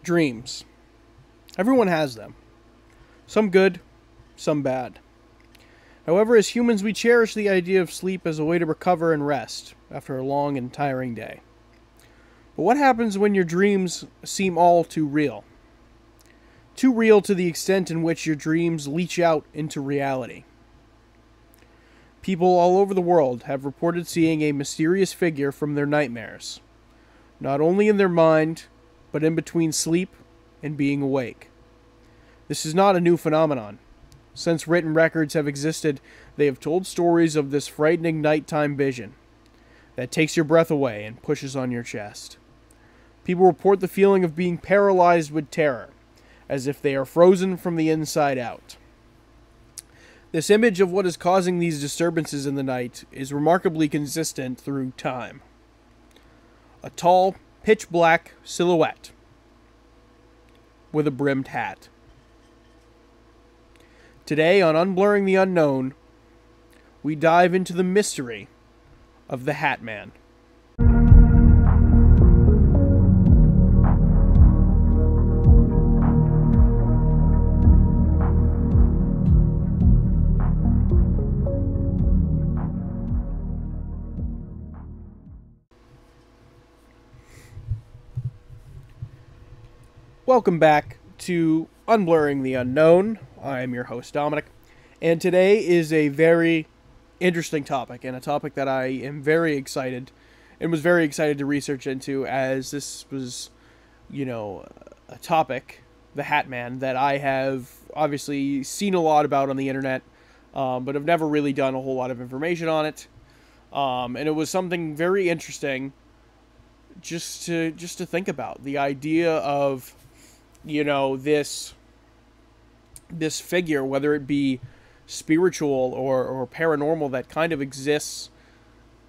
Dreams. Everyone has them. Some good, some bad. However, as humans, we cherish the idea of sleep as a way to recover and rest after a long and tiring day. But what happens when your dreams seem all too real? Too real to the extent in which your dreams leach out into reality. People all over the world have reported seeing a mysterious figure from their nightmares, not only in their mind, but in between sleep and being awake. This is not a new phenomenon. Since written records have existed, they have told stories of this frightening nighttime vision that takes your breath away and pushes on your chest. People report the feeling of being paralyzed with terror, as if they are frozen from the inside out. This image of what is causing these disturbances in the night is remarkably consistent through time. A tall, pitch-black silhouette with a brimmed hat. Today on Unblurring the Unknown, we dive into the mystery of the Hat Man. Welcome back to Unblurring the Unknown. I am your host, Dominic, and today is a very interesting topic, and a topic that I am very excited and was very excited to research into, as this was, a topic, the Hat Man, that I have obviously seen a lot about on the internet, but have never really done a whole lot of information on it, and it was something very interesting just to think about. The idea of this figure, whether it be spiritual or paranormal, that kind of exists,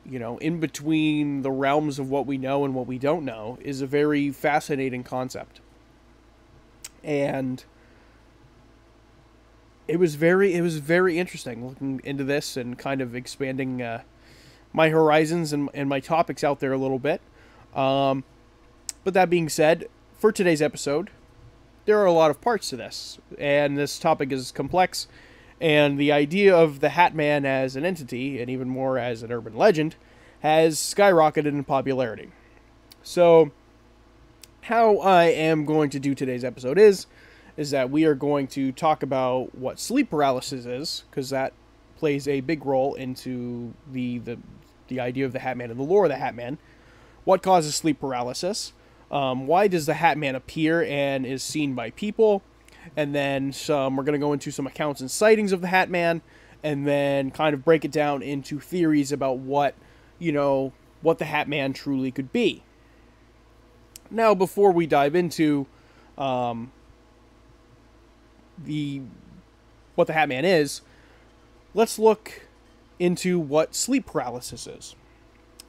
in between the realms of what we know and what we don't know, is a very fascinating concept. And it was very interesting looking into this and kind of expanding my horizons and my topics out there a little bit. But that being said, for today's episode, there are a lot of parts to this, and this topic is complex, and the idea of the Hat Man as an entity, and even more as an urban legend, has skyrocketed in popularity. So, how I am going to do today's episode is that we are going to talk about what sleep paralysis is, because that plays a big role into the idea of the Hat Man and the lore of the Hat Man. What causes sleep paralysis? Why does the Hat Man appear and is seen by people? And then we're going to go into some accounts and sightings of the Hat Man, and then kind of break it down into theories about what the Hat Man truly could be. Now, before we dive into what the Hat Man is, let's look into what sleep paralysis is.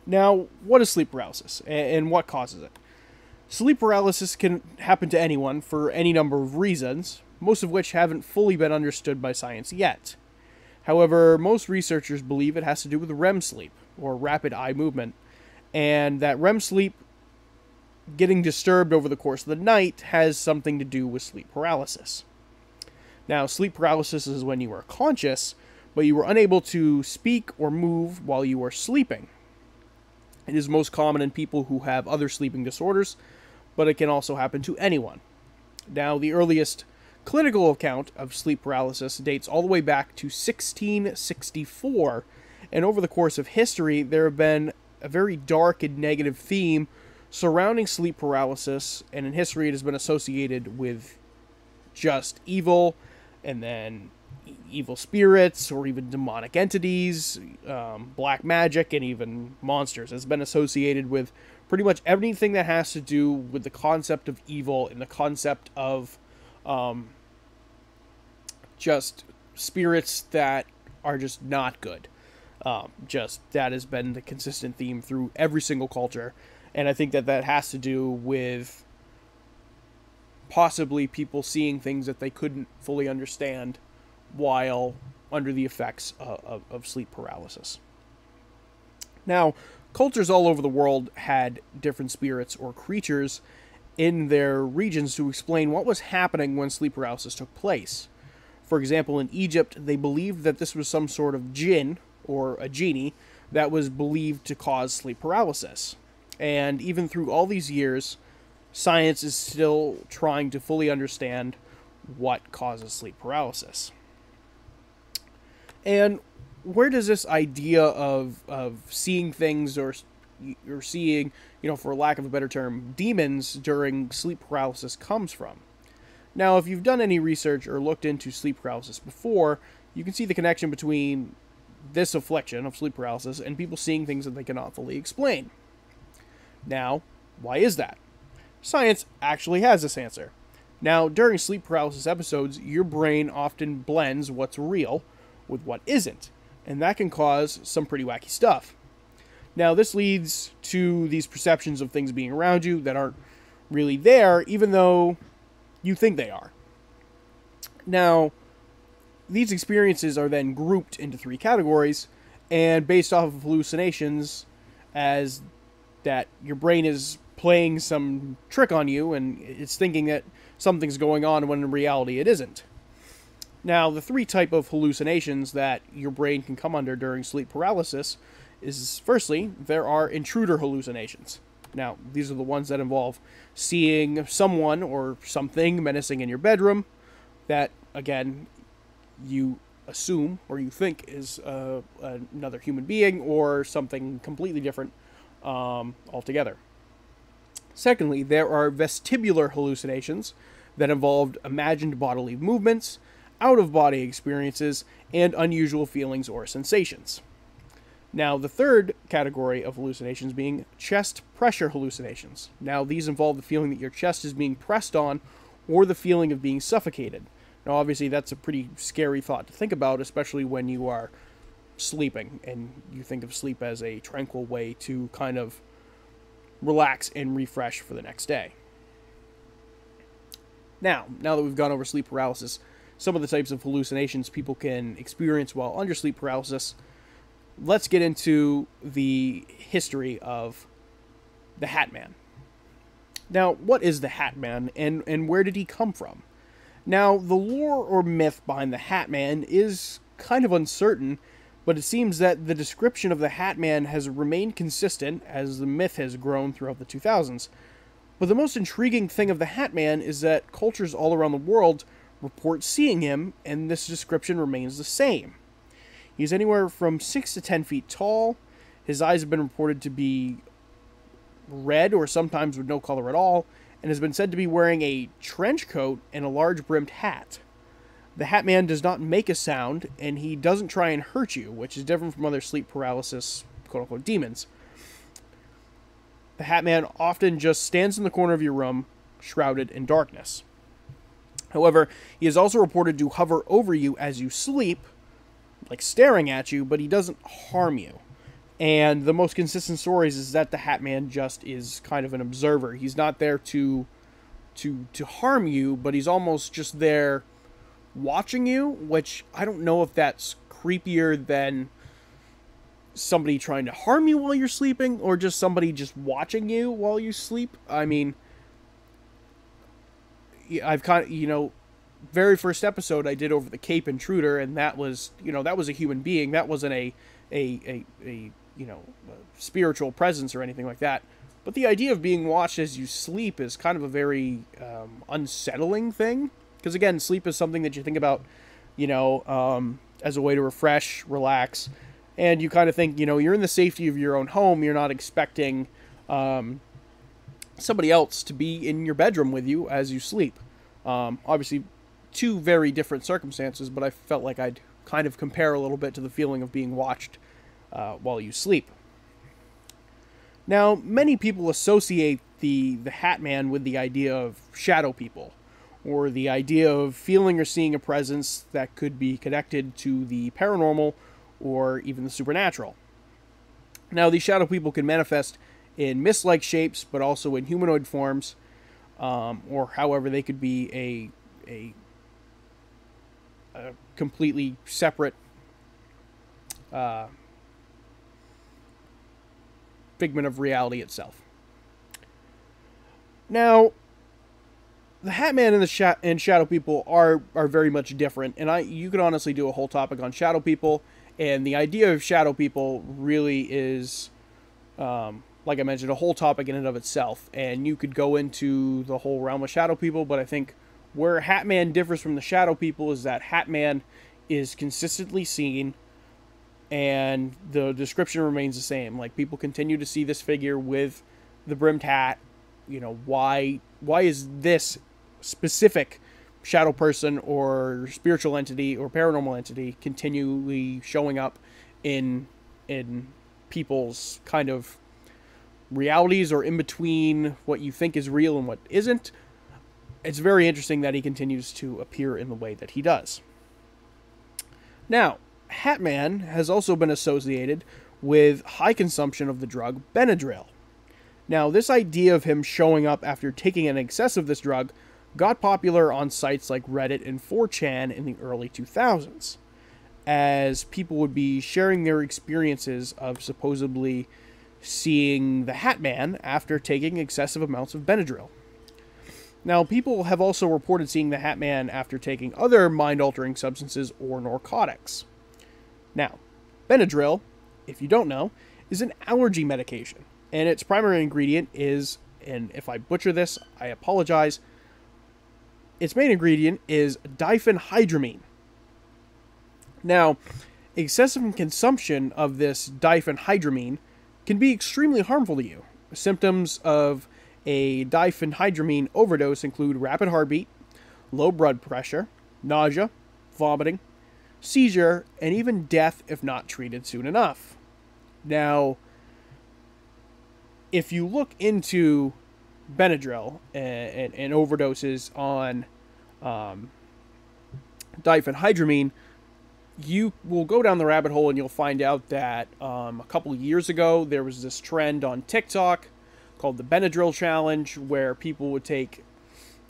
Now, what is sleep paralysis, and what causes it? Sleep paralysis can happen to anyone for any number of reasons, most of which haven't fully been understood by science yet. However, most researchers believe it has to do with REM sleep, or rapid eye movement, and that REM sleep getting disturbed over the course of the night has something to do with sleep paralysis. Now, sleep paralysis is when you are conscious, but you are unable to speak or move while you are sleeping. It is most common in people who have other sleeping disorders, but it can also happen to anyone. Now, the earliest clinical account of sleep paralysis dates all the way back to 1664, and over the course of history, there have been a very dark and negative theme surrounding sleep paralysis, and in history it has been associated with just evil, and then evil spirits, or even demonic entities, black magic, and even monsters. It's been associated with pretty much everything that has to do with the concept of evil and the concept of just spirits that are just not good. That has been the consistent theme through every single culture, and I think that has to do with possibly people seeing things that they couldn't fully understand while under the effects of sleep paralysis. Now, cultures all over the world had different spirits or creatures, in their regions to explain what was happening when sleep paralysis took place. For example, in Egypt, they believed that this was some sort of jinn, or a genie, that was believed to cause sleep paralysis. And even through all these years, science is still trying to fully understand what causes sleep paralysis. And where does this idea of seeing things or seeing, for lack of a better term, demons during sleep paralysis comes from? Now, if you've done any research or looked into sleep paralysis before, you can see the connection between this affliction of sleep paralysis and people seeing things that they cannot fully explain. Now, why is that? Science actually has this answer. Now, during sleep paralysis episodes, your brain often blends what's real with what isn't, and that can cause some pretty wacky stuff. Now, this leads to these perceptions of things being around you that aren't really there, even though you think they are. Now, these experiences are then grouped into 3 categories, and based off of hallucinations, as that your brain is playing some trick on you, and it's thinking that something's going on when in reality it isn't. Now, the 3 type of hallucinations that your brain can come under during sleep paralysis is, firstly, there are intruder hallucinations. Now, these are the ones that involve seeing someone or something menacing in your bedroom that, again, you assume or you think is another human being or something completely different altogether. Secondly, there are vestibular hallucinations that involve imagined bodily movements, out-of-body experiences, and unusual feelings or sensations. Now, the third category of hallucinations being chest pressure hallucinations. Now, these involve the feeling that your chest is being pressed on or the feeling of being suffocated. Now, obviously, that's a pretty scary thought to think about, especially when you are sleeping and you think of sleep as a tranquil way to kind of relax and refresh for the next day. Now that we've gone over sleep paralysis, some of the types of hallucinations people can experience while under sleep paralysis, let's get into the history of the Hat Man. Now, what is the Hat Man, and where did he come from? Now, the lore or myth behind the Hat Man is kind of uncertain, but it seems that the description of the Hat Man has remained consistent as the myth has grown throughout the 2000s. But the most intriguing thing of the Hat Man is that cultures all around the world report seeing him, and this description remains the same. He's anywhere from 6 to 10 feet tall. His eyes have been reported to be red or sometimes with no color at all, and has been said to be wearing a trench coat and a large brimmed hat. The Hat Man does not make a sound, and he doesn't try and hurt you, which is different from other sleep paralysis, quote-unquote, demons. The Hat Man often just stands in the corner of your room, shrouded in darkness. However, he is also reported to hover over you as you sleep, like staring at you, but he doesn't harm you. And the most consistent stories is that the Hat Man just is kind of an observer. He's not there to harm you, but he's almost just there watching you, which I don't know if that's creepier than somebody trying to harm you while you're sleeping or just somebody just watching you while you sleep. I mean, I've kind of, very first episode I did over the Cape Intruder, and that was, that was a human being. That wasn't a spiritual presence or anything like that. But the idea of being watched as you sleep is kind of a very unsettling thing. Because, again, sleep is something that you think about, as a way to refresh, relax. And you kind of think, you're in the safety of your own home. You're not expecting somebody else to be in your bedroom with you as you sleep. Obviously, 2 very different circumstances, but I felt like I'd kind of compare a little bit to the feeling of being watched while you sleep. Now, many people associate the Hat Man with the idea of shadow people, or the idea of feeling or seeing a presence that could be connected to the paranormal or even the supernatural. Now, these shadow people can manifest in mist-like shapes, but also in humanoid forms, or however they could be a completely separate figment of reality itself. Now, the Hat Man and and Shadow People are very much different, and you could honestly do a whole topic on Shadow People, and the idea of Shadow People really is, like I mentioned, a whole topic in and of itself, and you could go into the whole realm of Shadow People, but I think where Hat Man differs from the Shadow People is that Hat Man is consistently seen, and the description remains the same. Like, people continue to see this figure with the brimmed hat. You know, why is this specific shadow person or spiritual entity or paranormal entity continually showing up in people's kind of realities, or in between what you think is real and what isn't? It's very interesting that he continues to appear in the way that he does. Now, Hat Man has also been associated with high consumption of the drug Benadryl. Now, this idea of him showing up after taking an excess of this drug got popular on sites like Reddit and 4chan in the early 2000s, as people would be sharing their experiences of supposedly seeing the Hat Man after taking excessive amounts of Benadryl. Now, people have also reported seeing the Hat Man after taking other mind-altering substances or narcotics. Now, Benadryl, if you don't know, is an allergy medication, and its primary ingredient is, and if I butcher this, I apologize, its main ingredient is diphenhydramine. Now, excessive consumption of this diphenhydramine can be extremely harmful to you. Symptoms of a diphenhydramine overdose include rapid heartbeat, low blood pressure, nausea, vomiting, seizure, and even death if not treated soon enough. Now, if you look into Benadryl and overdoses on diphenhydramine, you will go down the rabbit hole and you'll find out that a couple of years ago there was this trend on TikTok called the Benadryl challenge, where people would take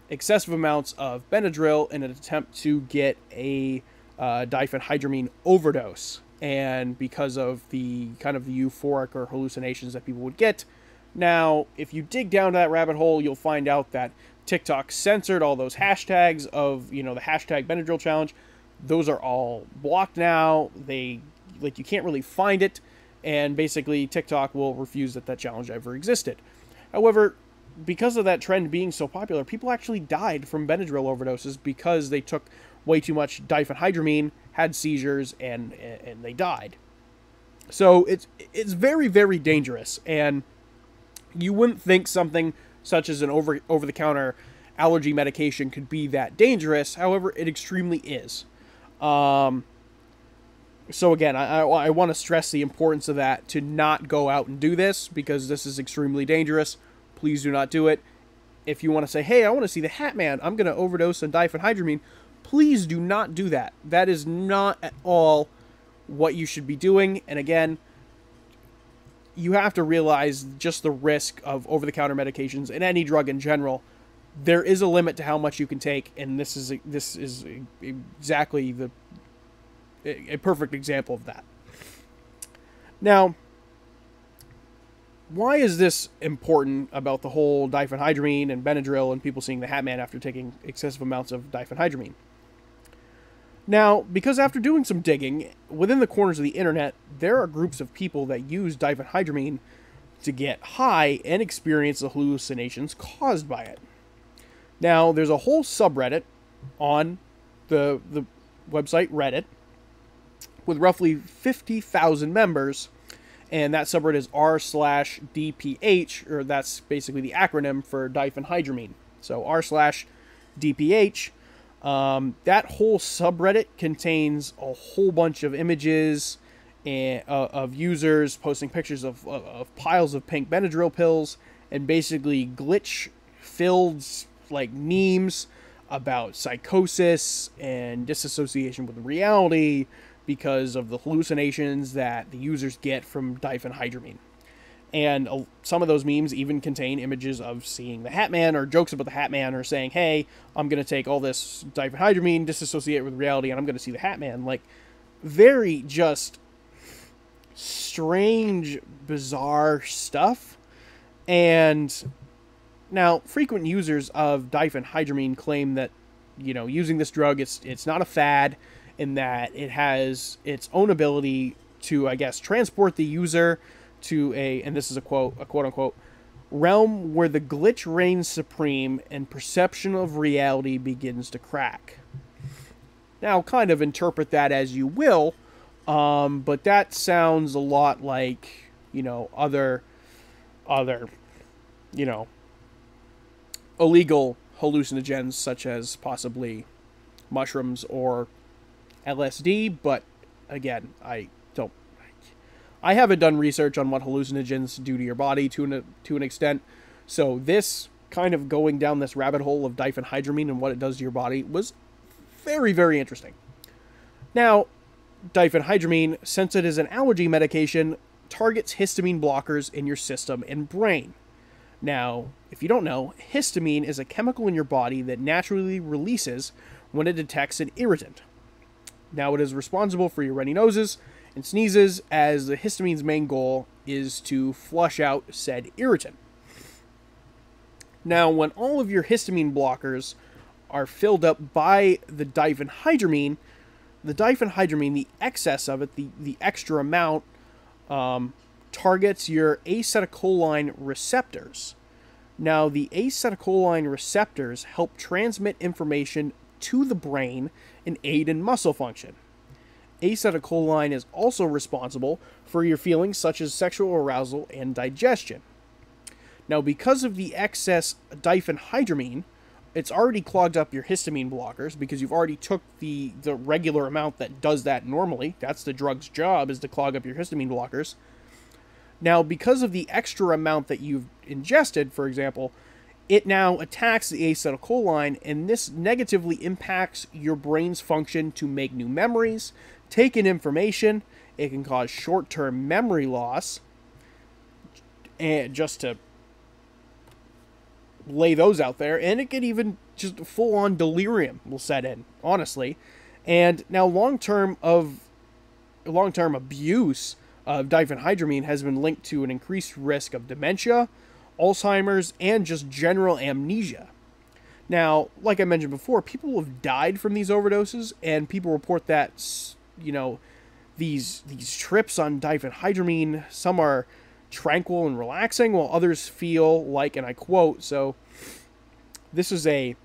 excessive amounts of Benadryl in an attempt to get a diphenhydramine overdose. And because of the kind of the euphoric or hallucinations that people would get. Now, if you dig down to that rabbit hole, you'll find out that TikTok censored all those hashtags of, you know, the hashtag Benadryl challenge. Those are all blocked now. You can't really find it. And basically, TikTok will refuse that challenge ever existed. However, because of that trend being so popular, people actually died from Benadryl overdoses because they took way too much diphenhydramine, had seizures, and they died. So it's very, very dangerous, and you wouldn't think something such as an over-the-counter allergy medication could be that dangerous. However, it extremely is. So again, I want to stress the importance of that, to not go out and do this, because this is extremely dangerous. Please do not do it. If you want to say, hey, I want to see the Hat Man, I'm going to overdose on diphenhydramine, please do not do that. That is not at all what you should be doing. And again, you have to realize just the risk of over-the-counter medications and any drug in general. There is a limit to how much you can take, and this is exactly a perfect example of that. Now, why is this important about the whole diphenhydramine and Benadryl and people seeing the Hat Man after taking excessive amounts of diphenhydramine? Now, because after doing some digging, within the corners of the internet, there are groups of people that use diphenhydramine to get high and experience the hallucinations caused by it. Now, there's a whole subreddit on the website Reddit with roughly 50,000 members, and that subreddit is r/DPH, or that's basically the acronym for diphenhydramine. So r/DPH. That whole subreddit contains a whole bunch of images of users posting pictures of piles of pink Benadryl pills, and basically glitch-filled like memes about psychosis and disassociation with reality because of the hallucinations that the users get from diphenhydramine. And some of those memes even contain images of seeing the Hat Man, or jokes about the Hat Man, or saying, hey, I'm going to take all this diphenhydramine, disassociate with reality, and I'm going to see the Hat Man. Like, very just strange, bizarre stuff. And Now, frequent users of diphenhydramine claim that, using this drug, it's not a fad, in that it has its own ability to, I guess, transport the user to and this is a quote unquote, realm where the glitch reigns supreme and perception of reality begins to crack. Now, kind of interpret that as you will, but that sounds a lot like, other, illegal hallucinogens such as possibly mushrooms or LSD. But again, I haven't done research on what hallucinogens do to your body to an extent. So this kind of going down this rabbit hole of diphenhydramine and what it does to your body was very, very interesting. Now, diphenhydramine, since it is an allergy medication, targets histamine blockers in your system and brain. Now, if you don't know, histamine is a chemical in your body that naturally releases when it detects an irritant. Now, it is responsible for your runny noses and sneezes, as the histamine's main goal is to flush out said irritant. Now, when all of your histamine blockers are filled up by the diphenhydramine, the excess of it, the extra amount, targets your acetylcholine receptors. Now, the acetylcholine receptors help transmit information to the brain and aid in muscle function. Acetylcholine is also responsible for your feelings such as sexual arousal and digestion. Now, because of the excess diphenhydramine, it's already clogged up your histamine blockers because you've already took the regular amount that does that normally. That's the drug's job, is to clog up your histamine blockers. Now, because of the extra amount that you've ingested, for example, it now attacks the acetylcholine, and this negatively impacts your brain's function to make new memories, take in information. It can cause short-term memory loss, and just to lay those out there, and it could even just full-on delirium will set in, honestly. And now long-term abuse of diphenhydramine has been linked to an increased risk of dementia, Alzheimer's, and just general amnesia. Now, like I mentioned before, people have died from these overdoses, and people report that, these trips on diphenhydramine, some are tranquil and relaxing, while others feel like, and I quote, so this is a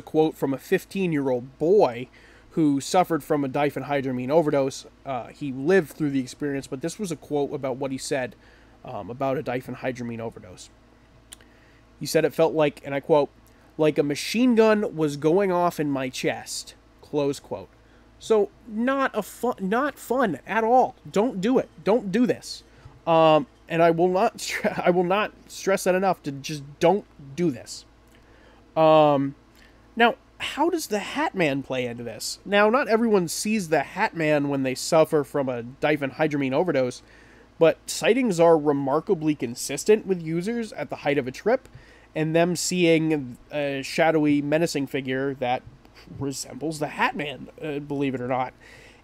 quote from a 15-year-old boy who suffered from a diphenhydramine overdose. He lived through the experience, but this was a quote about what he said about a diphenhydramine overdose. He said it felt like, and I quote, like a machine gun was going off in my chest, close quote. So not fun at all. Don't do it. Don't do this. And I will not stress that enough, to just don't do this. Now, how does the Hat Man play into this? Now, not everyone sees the Hat Man when they suffer from a diphenhydramine overdose, but sightings are remarkably consistent with users at the height of a trip, and them seeing a shadowy, menacing figure that resembles the Hat Man, believe it or not.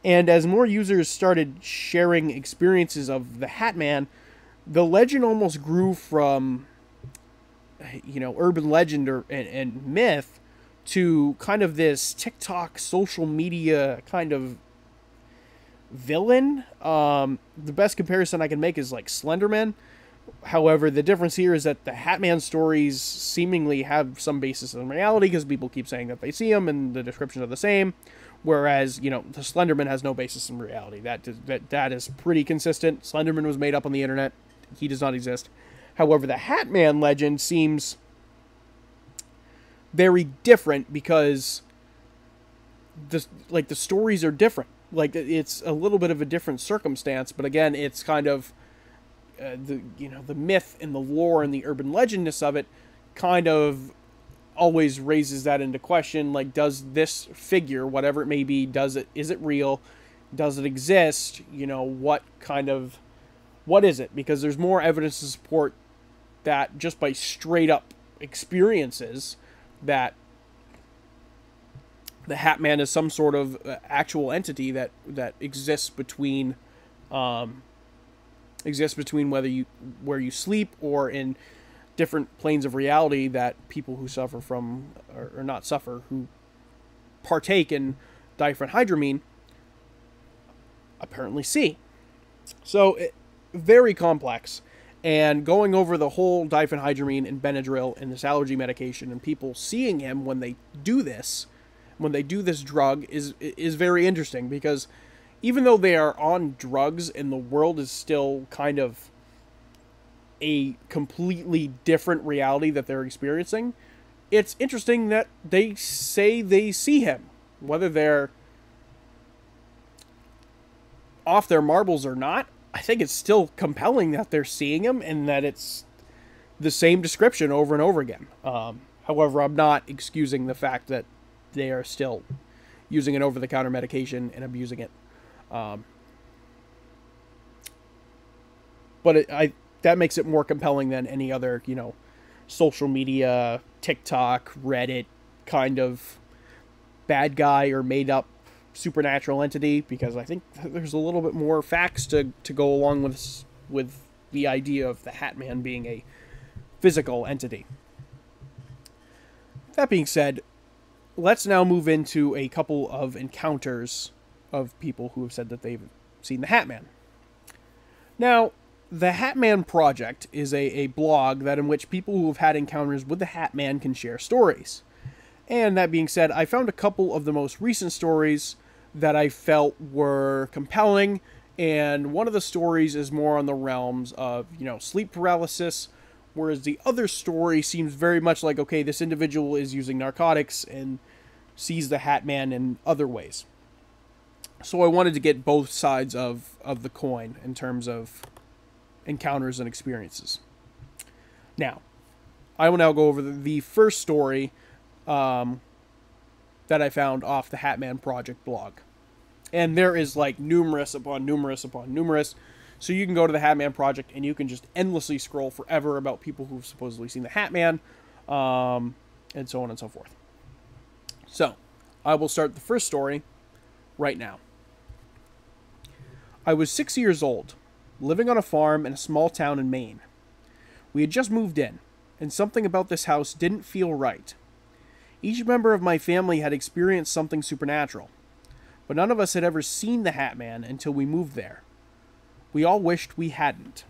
And as more users started sharing experiences of the Hat Man, the legend almost grew from, urban legend and myth to kind of this TikTok social media kind of villain. The best comparison I can make is like Slenderman. However, the difference here is that the Hat Man stories seemingly have some basis in reality because people keep saying that they see him and the descriptions are the same. Whereas, the Slenderman has no basis in reality. That is pretty consistent. Slenderman was made up on the internet. He does not exist. However, the Hat Man legend seems very different because the stories are different. Like, it's a little bit of a different circumstance, but again, it's kind of the myth and the lore and the urban legendness of it kind of always raises that into question. Like, does this figure, whatever it may be, is it real? Does it exist? What is it? Because there's more evidence to support that just by straight up experiences that the Hat Man is some sort of actual entity that exists between where you sleep or in different planes of reality that people who suffer from, or not suffer, who partake in diphenhydramine apparently see. So, very complex. And going over the whole diphenhydramine and Benadryl and this allergy medication, and people seeing him when they do this drug is very interesting, because even though they are on drugs and the world is still kind of a completely different reality that they're experiencing, it's interesting that they say they see him, whether they're off their marbles or not. I think it's still compelling that they're seeing him and that it's the same description over and over again. However, I'm not excusing the fact that they are still using an over-the-counter medication and abusing it. But that makes it more compelling than any other, social media, TikTok, Reddit kind of bad guy or made-up supernatural entity, because I think there's a little bit more facts to go along with the idea of the Hat Man being a physical entity. That being said, let's now move into a couple of encounters of people who have said that they've seen the Hat Man. Now, the Hat Man Project is a blog in which people who have had encounters with the Hat Man can share stories. And that being said, I found a couple of the most recent stories that I felt were compelling, and one of the stories is more on the realms of, sleep paralysis, whereas the other story seems very much like, okay, this individual is using narcotics and sees the Hat Man in other ways. So I wanted to get both sides of the coin in terms of encounters and experiences. Now, I will now go over the first story that I found off the Hat Man Project blog. And there is like numerous upon numerous upon numerous. So you can go to the Hat Man Project and you can just endlessly scroll forever about people who've supposedly seen the Hat Man, and so on and so forth. So, I will start the first story right now. I was 6 years old, living on a farm in a small town in Maine. We had just moved in, and something about this house didn't feel right. Each member of my family had experienced something supernatural, but none of us had ever seen the Hat Man until we moved there. We all wished we hadn't.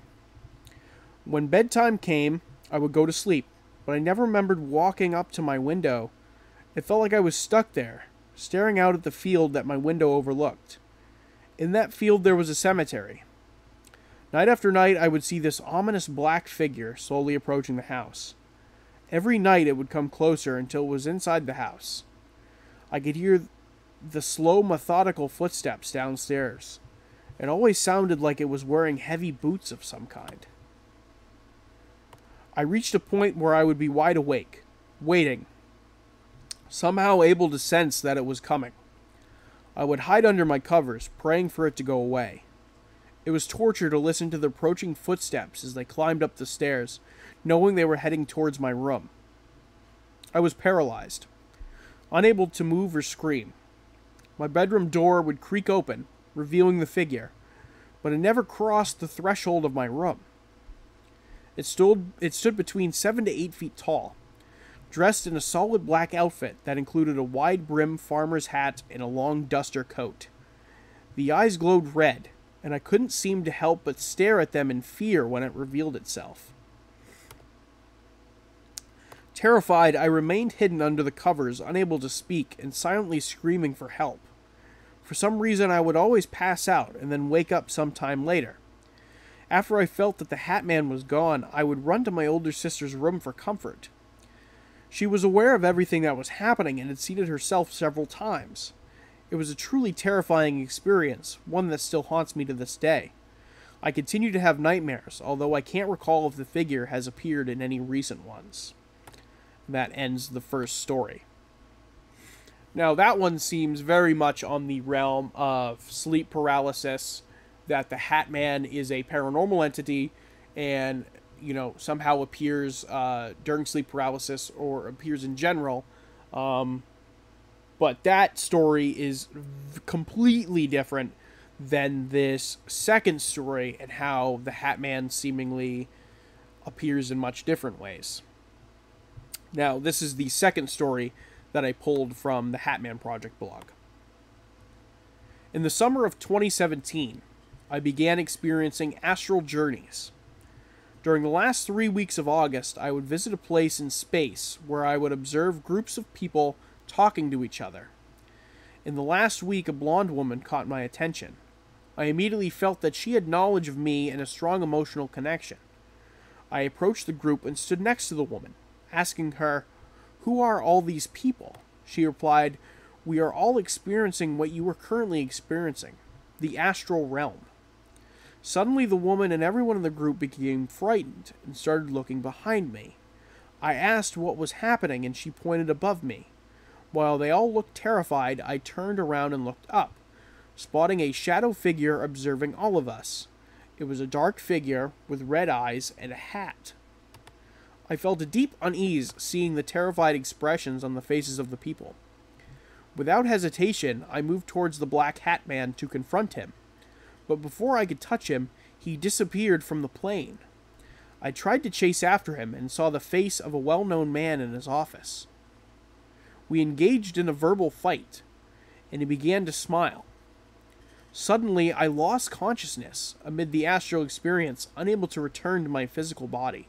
When bedtime came, I would go to sleep, but I never remembered walking up to my window. It felt like I was stuck there, staring out at the field that my window overlooked. In that field there was a cemetery. Night after night I would see this ominous black figure slowly approaching the house. Every night it would come closer until it was inside the house. I could hear the slow, methodical footsteps downstairs. It always sounded like it was wearing heavy boots of some kind. I reached a point where I would be wide awake, waiting, somehow able to sense that it was coming. I would hide under my covers, praying for it to go away. It was torture to listen to the approaching footsteps as they climbed up the stairs, knowing they were heading towards my room. I was paralyzed, unable to move or scream. My bedroom door would creak open, revealing the figure, but it never crossed the threshold of my room. It stood between 7 to 8 feet tall, dressed in a solid black outfit that included a wide-brimmed farmer's hat and a long duster coat. The eyes glowed red, and I couldn't seem to help but stare at them in fear when it revealed itself. Terrified, I remained hidden under the covers, unable to speak, and silently screaming for help. For some reason, I would always pass out and then wake up some time later. After I felt that the Hat Man was gone, I would run to my older sister's room for comfort. She was aware of everything that was happening and had seen it herself several times. It was a truly terrifying experience, one that still haunts me to this day. I continue to have nightmares, although I can't recall if the figure has appeared in any recent ones. That ends the first story. Now, that one seems very much on the realm of sleep paralysis, that the Hat Man is a paranormal entity and, somehow appears during sleep paralysis or appears in general. But that story is completely different than this second story and how the Hat Man seemingly appears in much different ways. Now, this is the second story that I pulled from the Hatman Project blog. In the summer of 2017, I began experiencing astral journeys. During the last 3 weeks of August, I would visit a place in space where I would observe groups of people talking to each other. In the last week, a blonde woman caught my attention. I immediately felt that she had knowledge of me and a strong emotional connection. I approached the group and stood next to the woman, asking her, "Who are all these people?" She replied, "We are all experiencing what you are currently experiencing, the astral realm." Suddenly, the woman and everyone in the group became frightened and started looking behind me. I asked what was happening, and she pointed above me. While they all looked terrified, I turned around and looked up, spotting a shadow figure observing all of us. It was a dark figure with red eyes and a hat. I felt a deep unease seeing the terrified expressions on the faces of the people. Without hesitation, I moved towards the black hat man to confront him. But before I could touch him, he disappeared from the plane. I tried to chase after him and saw the face of a well-known man in his office. We engaged in a verbal fight, and he began to smile. Suddenly, I lost consciousness amid the astral experience, unable to return to my physical body.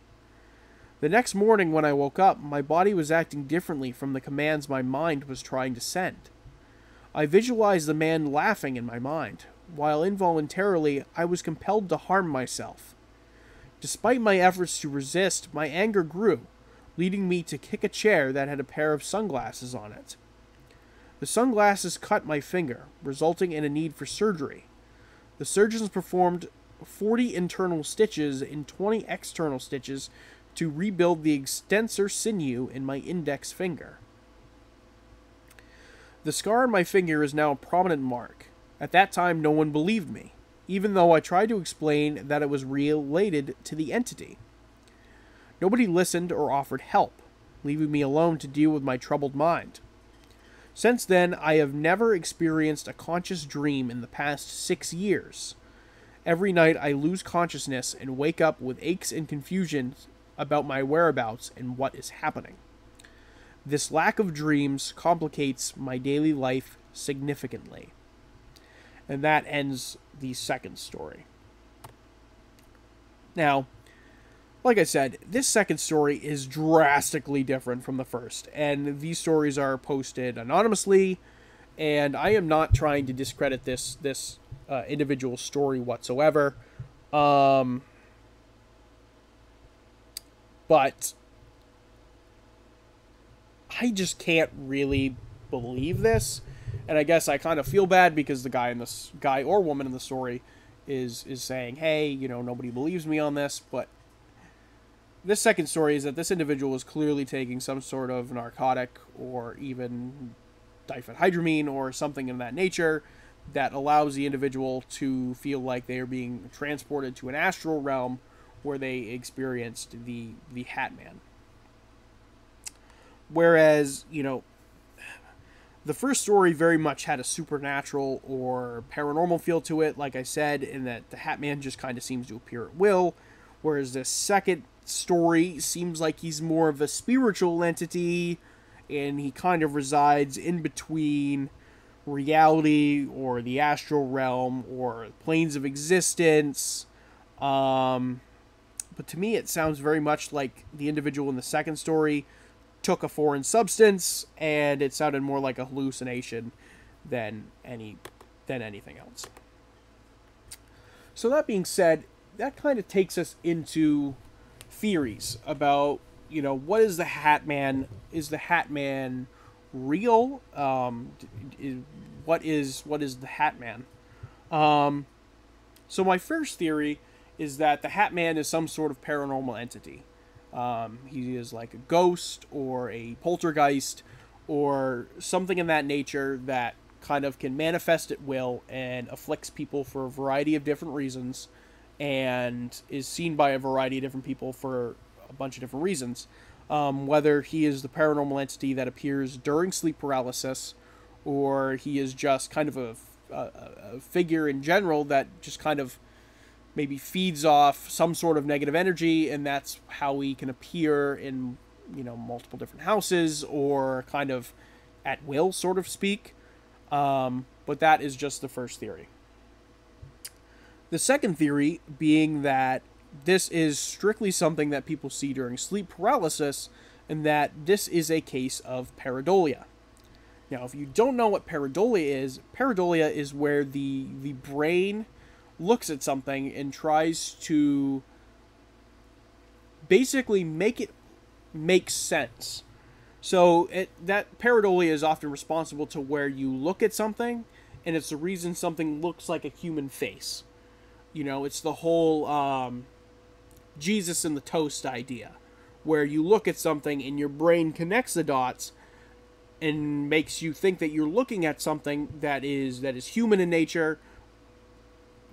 The next morning when I woke up, my body was acting differently from the commands my mind was trying to send. I visualized the man laughing in my mind, while involuntarily I was compelled to harm myself. Despite my efforts to resist, my anger grew, leading me to kick a chair that had a pair of sunglasses on it. The sunglasses cut my finger, resulting in a need for surgery. The surgeons performed 40 internal stitches and 20 external stitches to rebuild the extensor sinew in my index finger. The scar on my finger is now a prominent mark. At that time, no one believed me, even though I tried to explain that it was related to the entity. Nobody listened or offered help, leaving me alone to deal with my troubled mind. Since then, I have never experienced a conscious dream in the past 6 years. Every night I lose consciousness and wake up with aches and confusion about my whereabouts and what is happening. This lack of dreams complicates my daily life significantly. And that ends the second story. Now, like I said, this second story is drastically different from the first, and these stories are posted anonymously, and I am not trying to discredit this individual story whatsoever. But I just can't really believe this. And I guess I kind of feel bad because the guy or woman in the story is saying, "Hey, nobody believes me on this." But this second story is that this individual is clearly taking some sort of narcotic or even diphenhydramine or something of that nature that allows the individual to feel like they are being transported to an astral realm where they experienced the Hat Man. Whereas, the first story very much had a supernatural or paranormal feel to it, like I said, in that the Hat Man just kind of seems to appear at will, whereas this second story seems like he's more of a spiritual entity, and he kind of resides in between reality or the astral realm or planes of existence. But to me, it sounds very much like the individual in the second story took a foreign substance, and it sounded more like a hallucination than anything else. So that being said, that kind of takes us into theories about, what is the Hat Man? Is the Hat Man real? What is the Hat Man? So my first theory is that the Hat Man is some sort of paranormal entity. He is like a ghost or a poltergeist or something in that nature that kind of can manifest at will and afflicts people for a variety of different reasons and is seen by a variety of different people for a bunch of different reasons. Whether he is the paranormal entity that appears during sleep paralysis or he is just kind of a figure in general that just kind of maybe feeds off some sort of negative energy, and that's how we can appear in, multiple different houses, or kind of at will, sort of speak. But that is just the first theory. The second theory being that this is strictly something that people see during sleep paralysis, and that this is a case of pareidolia. Now, if you don't know what pareidolia is where the brain looks at something and tries to basically make it make sense. So that pareidolia is often responsible to where you look at something, and it's the reason something looks like a human face. It's the whole Jesus and the toast idea, where you look at something and your brain connects the dots and makes you think that you're looking at something that is human in nature,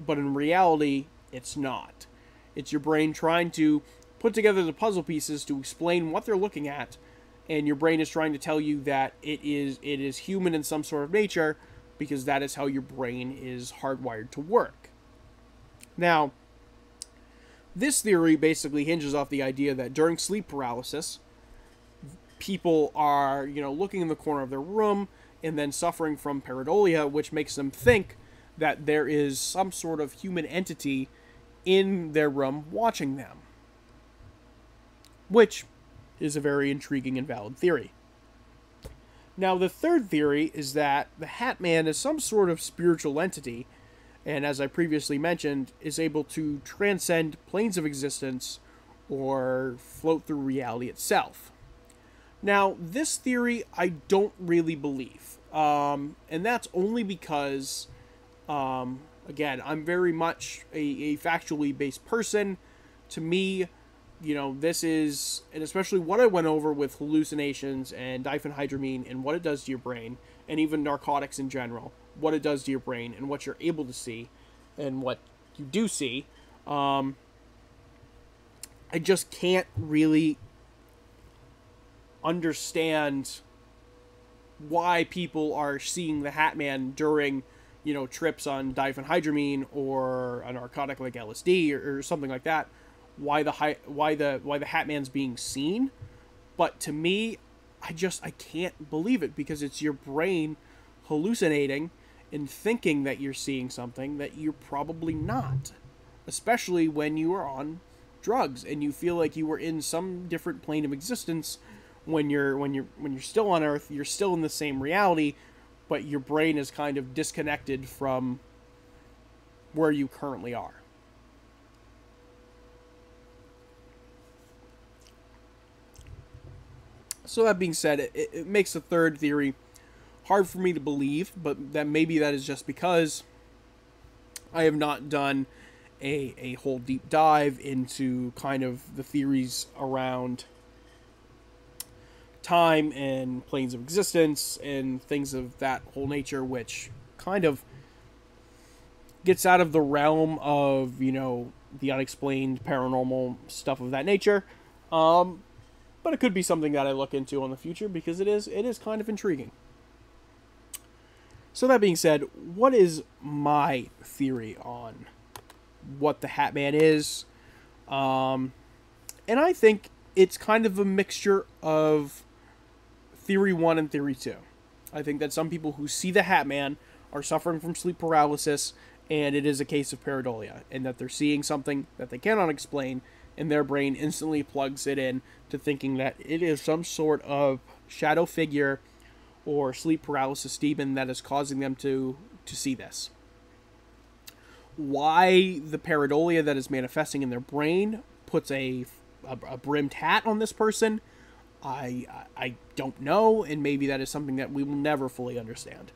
but in reality, it's not. It's your brain trying to put together the puzzle pieces to explain what they're looking at, and your brain is trying to tell you that it is human in some sort of nature, because that is how your brain is hardwired to work. Now, this theory basically hinges off the idea that during sleep paralysis, people are, looking in the corner of their room and then suffering from pareidolia, which makes them think that there is some sort of human entity in their room watching them, which is a very intriguing and valid theory. Now, the third theory is that the Hat Man is some sort of spiritual entity, and as I previously mentioned, is able to transcend planes of existence or float through reality itself. Now, this theory I don't really believe, and that's only because, again, I'm very much a factually based person. To me, this is, and especially what I went over with hallucinations and diphenhydramine and what it does to your brain, and even narcotics in general, what it does to your brain and what you're able to see and what you do see, I just can't really understand why people are seeing the Hat Man during, trips on diphenhydramine or a narcotic like LSD or something like that. Why the Hat Man's being seen, but to me, I can't believe it, because it's your brain hallucinating and thinking that you're seeing something that you're probably not, especially when you are on drugs and you feel like you were in some different plane of existence. When you're still on Earth, you're still in the same reality, but your brain is kind of disconnected from where you currently are. So that being said, it makes the third theory hard for me to believe, but maybe that is just because I have not done a whole deep dive into kind of the theories around time and planes of existence and things of that whole nature, which kind of gets out of the realm of, the unexplained paranormal stuff of that nature. But it could be something that I look into in the future, because it is kind of intriguing. So that being said, what is my theory on what the Hat Man is? And I think it's kind of a mixture of theory 1 and theory 2. I think that some people who see the Hat Man are suffering from sleep paralysis, and it is a case of pareidolia, and that they're seeing something that they cannot explain, and their brain instantly plugs it in to thinking that it is some sort of shadow figure or sleep paralysis demon that is causing them to see this. Why the pareidolia that is manifesting in their brain puts a brimmed hat on this person, I don't know, and maybe that is something that we will never fully understand.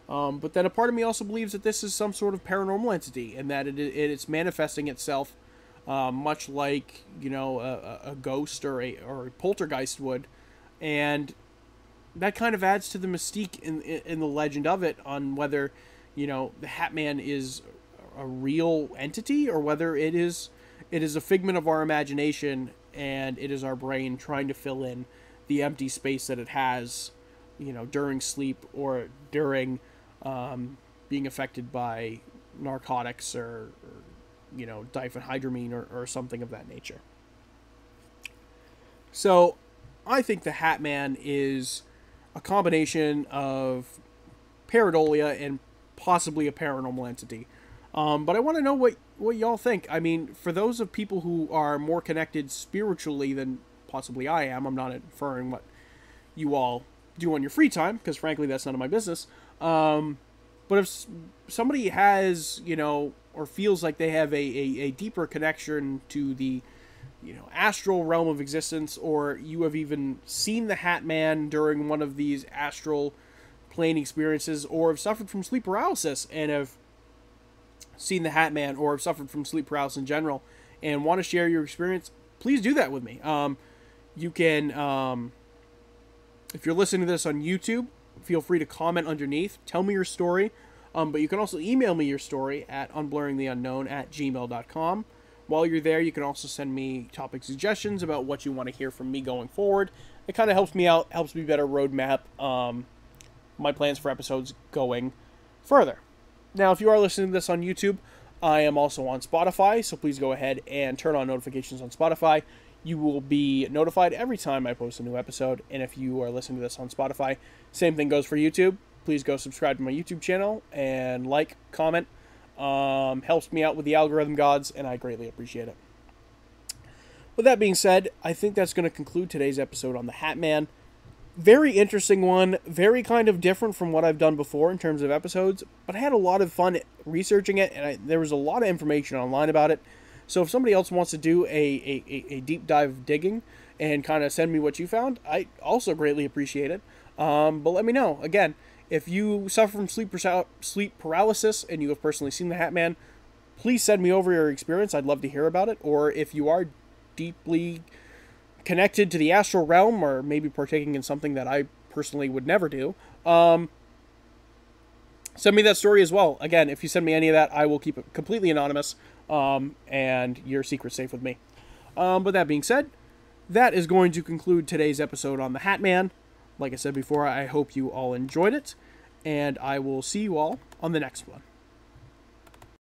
But then a part of me also believes that this is some sort of paranormal entity, and that it's manifesting itself much like, a ghost or a poltergeist would, and that kind of adds to the mystique in the legend of it, on whether, the Hat Man is a real entity or whether it is a figment of our imagination, and it is our brain trying to fill in the empty space that it has, during sleep or during being affected by narcotics or diphenhydramine or something of that nature. So I think the Hat Man is a combination of pareidolia and possibly a paranormal entity. But I want to know what y'all think. I mean, for those of people who are more connected spiritually than possibly I am, I'm not inferring what you all do on your free time, because frankly that's none of my business. But if somebody has, or feels like they have a deeper connection to the, astral realm of existence, or you have even seen the Hat Man during one of these astral plane experiences, or have suffered from sleep paralysis and have seen the Hat Man, or have suffered from sleep paralysis in general, and want to share your experience, please do that with me. You can, if you're listening to this on YouTube, feel free to comment underneath. Tell me your story. But you can also email me your story at unblurringtheunknown@gmail.com. While you're there, you can also send me topic suggestions about what you want to hear from me going forward. It kind of helps me out, helps me better roadmap my plans for episodes going further. Now, if you are listening to this on YouTube, I am also on Spotify, so please go ahead and turn on notifications on Spotify. You will be notified every time I post a new episode, and if you are listening to this on Spotify, same thing goes for YouTube. Please go subscribe to my YouTube channel and like, comment. Helps me out with the algorithm gods, and I greatly appreciate it. With that being said, I think that's going to conclude today's episode on the Hat Man. Very interesting one, very kind of different from what I've done before in terms of episodes, but I had a lot of fun researching it, and there was a lot of information online about it. So if somebody else wants to do a deep dive digging and kind of send me what you found, I also greatly appreciate it. But let me know. Again, if you suffer from sleep paralysis and you have personally seen the Hat Man, please send me over your experience. I'd love to hear about it. Or if you are deeply connected to the astral realm, or maybe partaking in something that I personally would never do, send me that story as well. Again, if you send me any of that, I will keep it completely anonymous, and your secret's safe with me. But that being said, that is going to conclude today's episode on the Hat Man. Like I said before, I hope you all enjoyed it, and I will see you all on the next one.